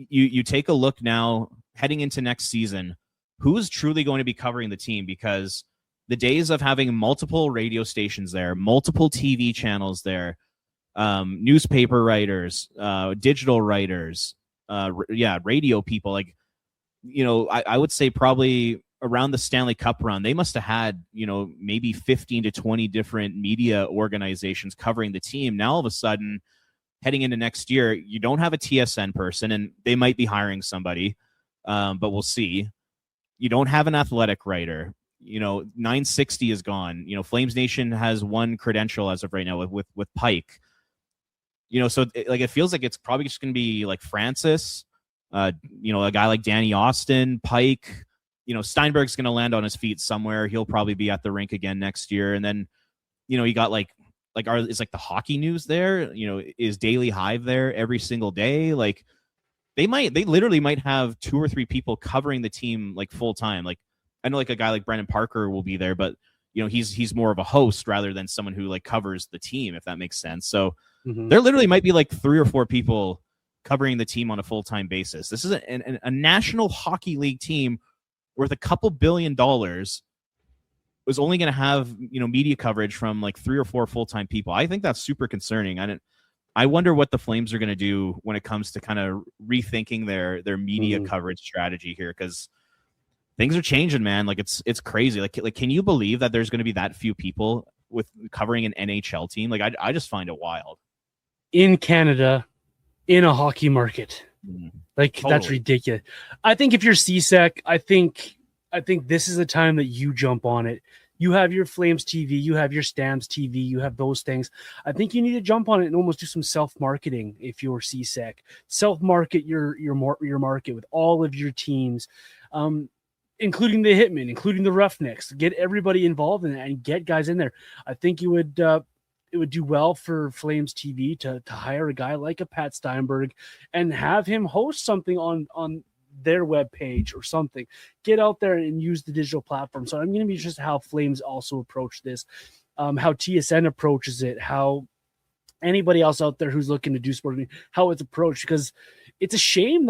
you take a look now heading into next season, who is truly going to be covering the team? Because the days of having multiple radio stations there, multiple TV channels there, newspaper writers, digital writers, radio people, I would say probably around the Stanley Cup run, they must have had, maybe 15 to 20 different media organizations covering the team. Now, all of a sudden, heading into next year, you don't have a TSN person, and they might be hiring somebody, but we'll see. You don't have an athletic writer. 960 is gone. Flames Nation has one credential as of right now with Pike. So it feels like it's probably just going to be like Francis, a guy like Danny Austin, Pike. Steinberg's going to land on his feet somewhere. He'll probably be at the rink again next year. And then, you got is the hockey news there? Is Daily Hive there every single day? Like they literally might have 2 or 3 people covering the team like full time. Like I know like a guy like Brendan Parker will be there, but he's more of a host rather than someone who like covers the team, if that makes sense. So there literally might be like 3 or 4 people covering the team on a full-time basis. This is a National Hockey League team worth a couple $2 billion was only going to have, media coverage from like 3 or 4 full-time people. I think that's super concerning. I wonder what the Flames are going to do when it comes to kind of rethinking their media coverage strategy here, because things are changing, man. Like it's crazy. Like can you believe that there's going to be that few people with covering an NHL team? Like I just find it wild. In Canada, in a hockey market. Like totally. That's ridiculous. I think if you're CSEC, I think this is the time that you jump on it. You have your Flames TV, you have your Stamps TV, you have those things. I think you need to jump on it and almost do some self-marketing if you're CSEC. Self-market your market with all of your teams, including the Hitmen, including the Roughnecks. Get everybody involved in it and get guys in there. I think you would it would do well for Flames TV to hire a guy like a Pat Steinberg and have him host something on their webpage or something. Get out there and use the digital platform. So I'm going to be interested how Flames also approach this, how TSN approaches it, how anybody else out there who's looking to do sports, how it's approached, because it's a shame.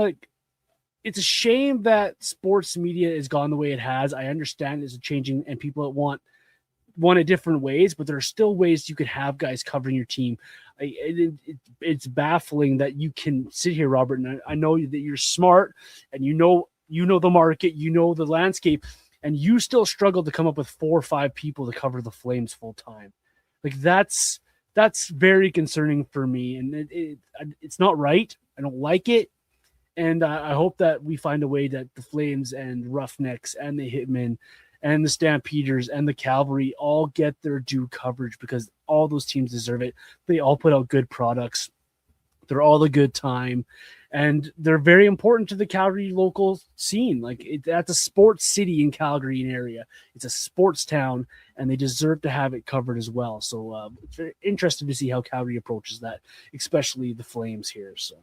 It's a shame that sports media has gone the way it has. I understand it's changing and people that want it different ways, but there are still ways you could have guys covering your team. It's baffling that you can sit here, Robert, and I know that you're smart and you know the market, you know the landscape, and you still struggle to come up with 4 or 5 people to cover the Flames full time. Like that's very concerning for me, and it's not right. I don't like it, and I hope that we find a way that the Flames and Roughnecks and the Hitmen and the Stampeders and the Calgary all get their due coverage, because all those teams deserve it. They all put out good products. They're all a good time, and they're very important to the Calgary local scene. Like that's a sports city in Calgary area. It's a sports town, and they deserve to have it covered as well. So it's very interesting to see how Calgary approaches that, especially the Flames here. So.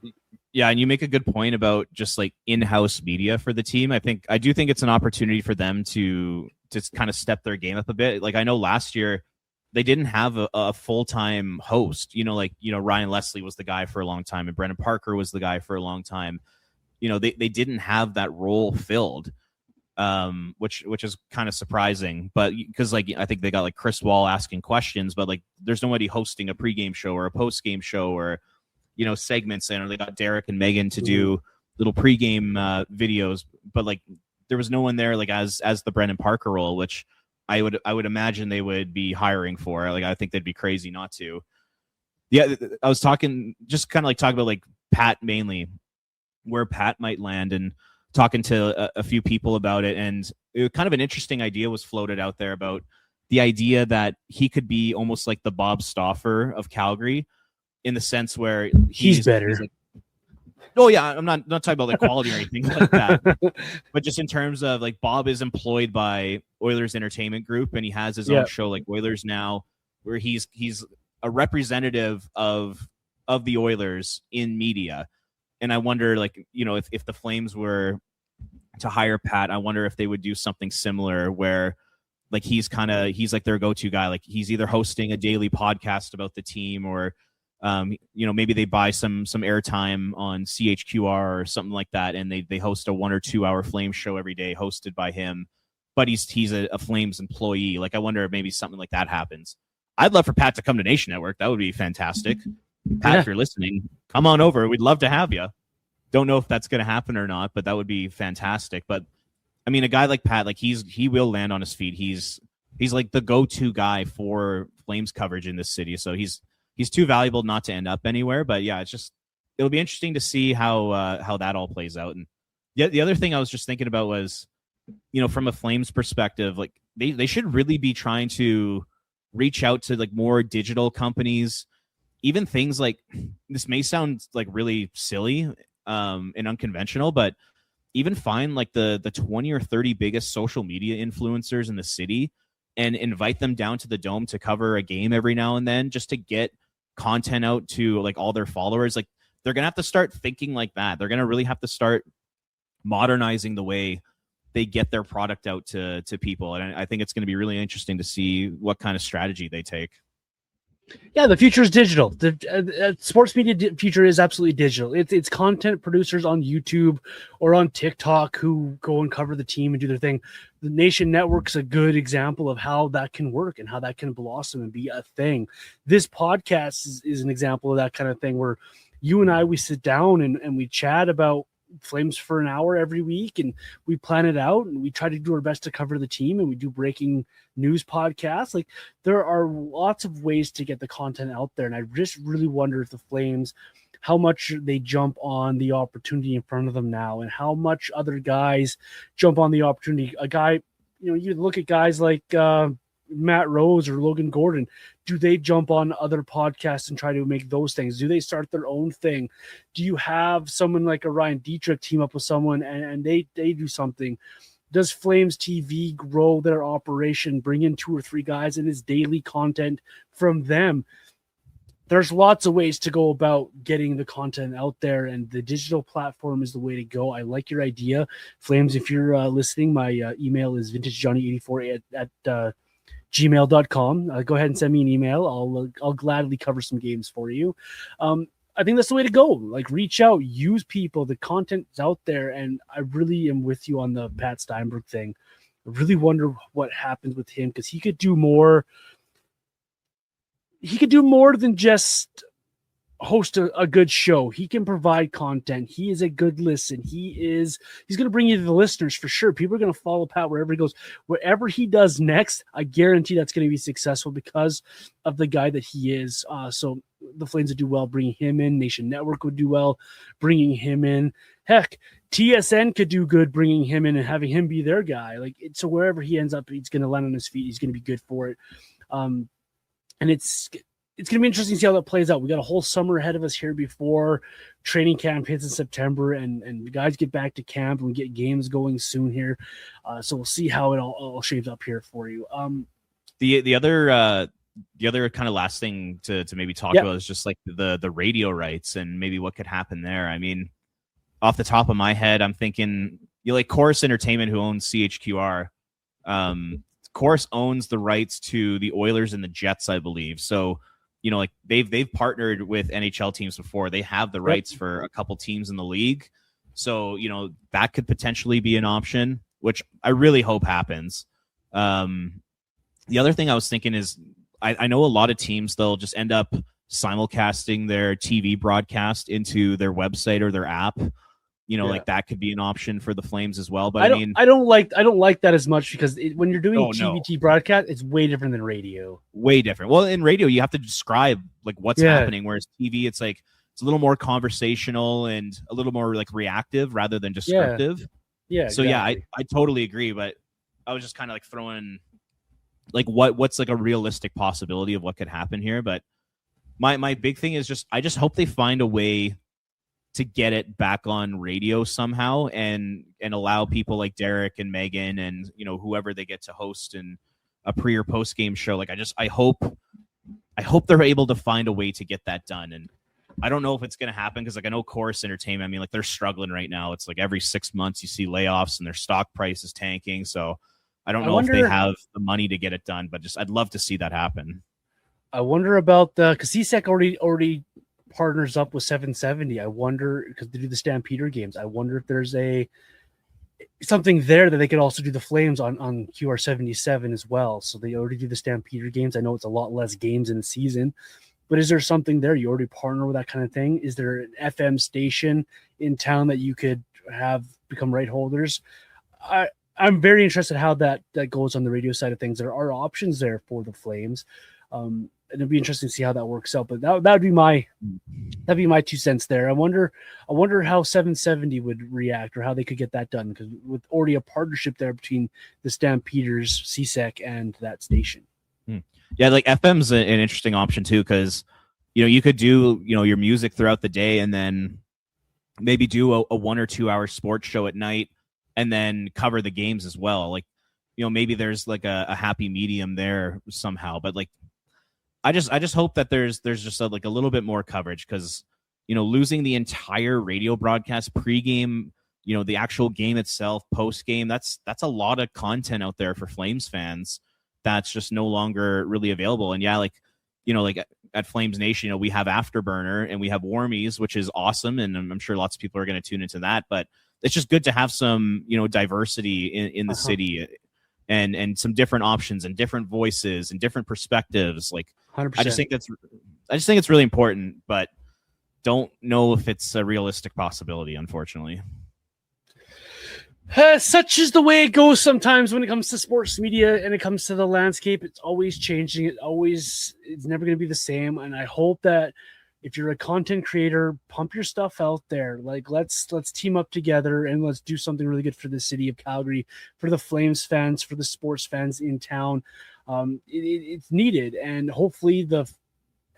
Yeah, and you make a good point about just like in-house media for the team. I do think it's an opportunity for them to kind of step their game up a bit. Like I know last year they didn't have a full-time host. Ryan Leslie was the guy for a long time, and Brendan Parker was the guy for a long time. They didn't have that role filled, which is kind of surprising. But because I think they got like Chris Wall asking questions, but like there's nobody hosting a pregame show or a postgame show or segments in, or they got Derek and Megan to do little pregame videos, but like there was no one there like as the Brendan Parker role, which I would imagine they would be hiring for. Like I think they'd be crazy not to. Yeah, I was talking about like Pat mainly, where Pat might land, and talking to a few people about it, and kind of an interesting idea was floated out there about the idea that he could be almost like the Bob Stauffer of Calgary, in the sense where he's better. Oh yeah, I'm not talking about like quality or anything like that, but just in terms of like Bob is employed by Oilers Entertainment Group, and he has his own show like Oilers Now, where he's a representative of the Oilers in media. And I wonder, like, if the Flames were to hire Pat, I wonder if they would do something similar where like he's like their go-to guy. Like he's either hosting a daily podcast about the team, or maybe they buy some airtime on CHQR or something like that, and they host a 1 or 2 hour Flames show every day hosted by him, but he's a Flames employee. Like I wonder if maybe something like that happens. I'd love for Pat to come to Nation Network. That would be fantastic. Pat, if you're listening, come on over. We'd love to have you. Don't know if that's going to happen or not, but that would be fantastic. But I mean, a guy like Pat, like he will land on his feet. He's like the go-to guy for Flames coverage in this city. So he's too valuable not to end up anywhere. But yeah, it'll be interesting to see how that all plays out. And the other thing I was just thinking about was, from a Flames perspective, like they should really be trying to reach out to like more digital companies, even things like, this may sound like really silly and unconventional, but even find like the 20 or 30 biggest social media influencers in the city and invite them down to the Dome to cover a game every now and then, just to get content out to like all their followers. Like, they're going to have to start thinking like that. They're going to really have to start modernizing the way they get their product out to people. And I think it's going to be really interesting to see what kind of strategy they take. Yeah, the future is digital. The sports media future is absolutely digital. It's content producers on YouTube or on TikTok who go and cover the team and do their thing. The Nation Network's a good example of how that can work and how that can blossom and be a thing. This podcast is an example of that kind of thing, where you and I, we sit down and we chat about Flames for an hour every week, and we plan it out and we try to do our best to cover the team, and we do breaking news podcasts. Like, there are lots of ways to get the content out there, and I just really wonder if the Flames, how much they jump on the opportunity in front of them now, and how much other guys jump on the opportunity. A guy, you look at guys like Matt Rose or Logan Gordon. Do they jump on other podcasts and try to make those things? Do they start their own thing? Do you have someone like a Ryan Dietrich team up with someone and they do something? Does Flames TV grow their operation, bring in 2 or 3 guys, and it's daily content from them? There's lots of ways to go about getting the content out there, and the digital platform is the way to go. I like your idea. Flames, if you're listening, my email is vintagejohnny84 at gmail.com. Go ahead and send me an email. I'll gladly cover some games for you. I think that's the way to go. Like, reach out, use people. The content's out there, and I really am with you on the Pat Steinberg thing. I really wonder what happens with him, because he could do more. He could do more than just host a good show. He can provide content. He is a good listen. He's going to bring you to the listeners for sure. People are going to follow Pat wherever he goes. Whatever he does next, I guarantee that's going to be successful because of the guy that he is. So the Flames would do well bringing him in. Nation Network would do well bringing him in. Heck, TSN could do good bringing him in and having him be their guy. So wherever he ends up, he's going to land on his feet. He's going to be good for it. And it's going to be interesting to see how that plays out. We got a whole summer ahead of us here before training camp hits in September, and the guys get back to camp, and we get games going soon here. So we'll see how it all shapes up here for you. The other kind of last thing to maybe talk about is just like the radio rights and maybe what could happen there. I mean, off the top of my head, I'm thinking like Chorus Entertainment, who owns CHQR. Chorus owns the rights to the Oilers and the Jets, I believe. So, like they've partnered with NHL teams before. They have the rights for a couple teams in the league. So, that could potentially be an option, which I really hope happens. The other thing I was thinking is I know a lot of teams, they'll just end up simulcasting their TV broadcast into their website or their app. Like that could be an option for the Flames as well. But I don't like that as much, because when you're doing TVT broadcast, it's way different than radio. Way different. Well, in radio, you have to describe like what's happening, whereas TV, it's like it's a little more conversational and a little more like reactive rather than descriptive. Yeah. So exactly. I totally agree. But I was just kind of like throwing like what's like a realistic possibility of what could happen here. But my big thing is I just hope they find a way to get it back on radio somehow and allow people like Derek and Megan and whoever they get to host in a pre or post game show. Like I hope they're able to find a way to get that done. And I don't know if it's going to happen, because like I know Chorus Entertainment, I mean, like they're struggling right now. It's like every 6 months you see layoffs and their stock price is tanking. So I don't know if they have the money to get it done, but I'd love to see that happen. I wonder about because CSEC already partners up with 770. I wonder, because they do the Stampeder games, I wonder if there's something there that they could also do the Flames on QR77 as well. So they already do the Stampeder games. I know it's a lot less games in the season, but is there something there? You already partner with that kind of thing? Is there an FM station in town that you could have become right holders? I'm very interested how that goes on the radio side of things. There are options there for the Flames. And it'd be interesting to see how that works out. But that would be my That'd be my 2 cents there. I wonder how 770 would react, or how they could get that done, because with already a partnership there between the Stampeders, CSEC, and that station. Yeah, like FM's an interesting option too, because you could do your music throughout the day, and then maybe do a 1 or 2 hour sports show at night, and then cover the games as well. Like, maybe there's like a happy medium there somehow. But like, I just hope that there's just a little bit more coverage, because losing the entire radio broadcast pregame, the actual game itself, post game, that's a lot of content out there for Flames fans that's just no longer really available. And yeah, like at Flames Nation, we have Afterburner and we have Warmies, which is awesome, and I'm sure lots of people are going to tune into that. But it's just good to have some diversity in the city, and some different options and different voices and different perspectives. Like, 100%. I just think it's really important, but don't know if it's a realistic possibility, unfortunately. Such is the way it goes sometimes when it comes to sports media and it comes to the landscape. It's always changing. It's never going to be the same. And I hope that if you're a content creator, pump your stuff out there. Like, let's team up together and let's do something really good for the city of Calgary, for the Flames fans, for the sports fans in town. It's needed. And hopefully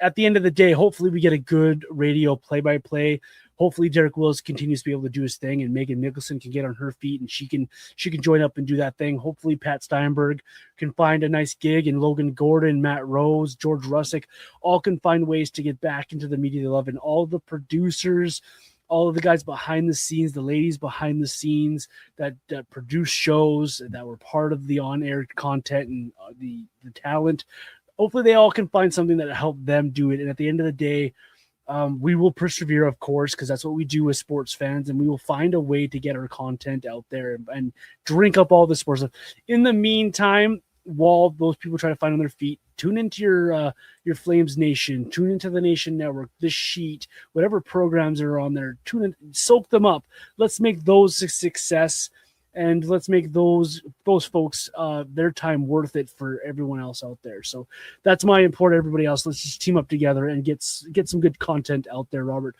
at the end of the day, hopefully we get a good radio play-by-play. Hopefully Derek Wills continues to be able to do his thing, and Megan Nicholson can get on her feet and she can join up and do that thing. Hopefully Pat Steinberg can find a nice gig, and Logan Gordon, Matt Rose, George Russick all can find ways to get back into the media they love. And all the producers, all of the guys behind the scenes, the ladies behind the scenes that produce shows, that were part of the on-air content and the talent, hopefully they all can find something that help them do it. And at the end of the day, we will persevere, of course, because that's what we do as sports fans, and we will find a way to get our content out there and drink up all the sports stuff. In the meantime, while those people try to find on their feet, tune into your Flames Nation, tune into the Nation Network, the Sheet, whatever programs are on there, tune in, soak them up. Let's make those a success, and let's make those folks their time worth it for everyone else out there. So that's my import. Everybody else, let's just team up together and get some good content out there. Robert,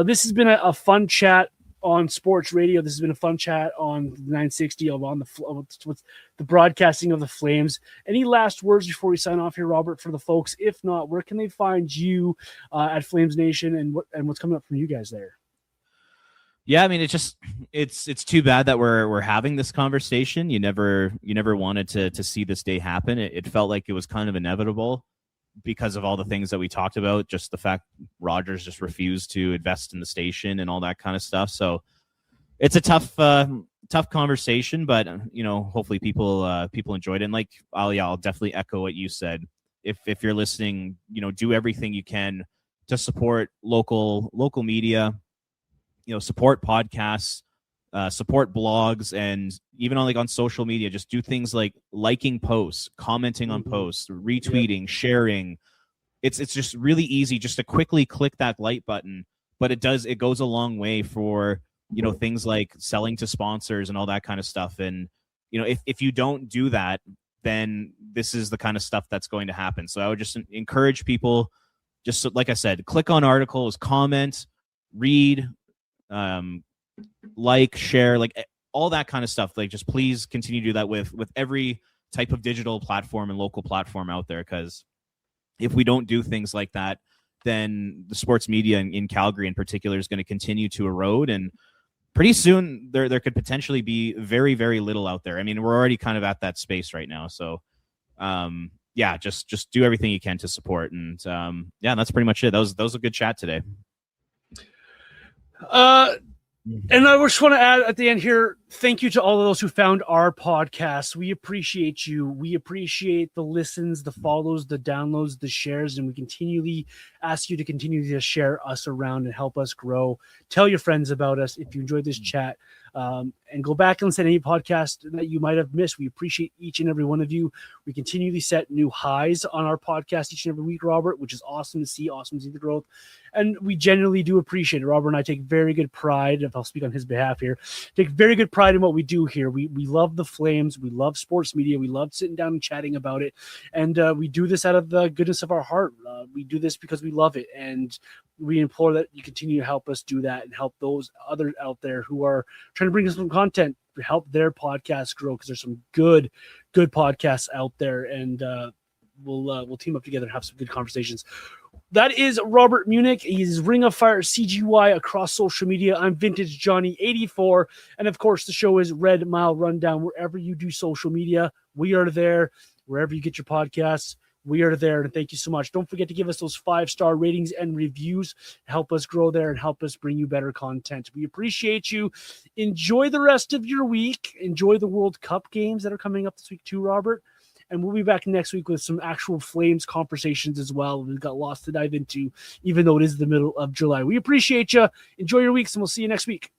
this has been a fun chat on sports radio. This has been a fun chat on 960 on the broadcasting of the Flames. Any last words before we sign off here, Robert, for the folks? If not, where can they find you at Flames Nation, and what's coming up from you guys there? Yeah, I mean, it's too bad that we're having this conversation. You never wanted to see this day happen. It felt like it was kind of inevitable because of all the things that we talked about. Just the fact Rogers just refused to invest in the station and all that kind of stuff. So it's a tough conversation, but hopefully people enjoyed it. And like, I'll definitely echo what you said. If you're listening, do everything you can to support local media. Support podcasts, support blogs, and even on social media, just do things like liking posts, commenting on posts, retweeting, sharing. It's just really easy just to quickly click that like button, but it goes a long way for things like selling to sponsors and all that kind of stuff. And if you don't do that, then this is the kind of stuff that's going to happen. So I would just encourage people, just like I said, click on articles, comment, read, like, share, like all that kind of stuff. Like, just please continue to do that with every type of digital platform and local platform out there, because if we don't do things like that, then the sports media in Calgary in particular is going to continue to erode, and pretty soon there could potentially be very, very little out there. I mean, we're already kind of at that space right now. So yeah, just do everything you can to support. And yeah, that's pretty much it. That was a good chat today. And I just want to add at the end here, thank you to all of those who found our podcast. We appreciate you. We appreciate the listens, the follows, the downloads, the shares, and we continually ask you to continue to share us around and help us grow. Tell your friends about us if you enjoyed this chat. And go back and listen to any podcast that you might have missed. We appreciate each and every one of you. We continually set new highs on our podcast each and every week, Robert, which is awesome to see the growth. And we genuinely do appreciate it. Robert and I take very good pride, if I'll speak on his behalf here, take very good pride pride in what we do here. We love the Flames. We love sports media. We love sitting down and chatting about it. And we do this out of the goodness of our heart. We do this because we love it. And we implore that you continue to help us do that and help those others out there who are trying to bring us some content to help their podcast grow, because there's some good podcasts out there. And we'll team up together and have some good conversations. That is Robert Munich. He's Ring of Fire CGY across social media. I'm Vintage Johnny 84. And of course, the show is Red Mile Rundown. Wherever you do social media, we are there. Wherever you get your podcasts, we are there. And thank you so much. Don't forget to give us those 5-star ratings and reviews. Help us grow there and help us bring you better content. We appreciate you. Enjoy the rest of your week. Enjoy the World Cup games that are coming up this week too, Robert. And we'll be back next week with some actual Flames conversations as well. We've got lots to dive into, even though it is the middle of July. We appreciate you. Enjoy your weeks, and we'll see you next week.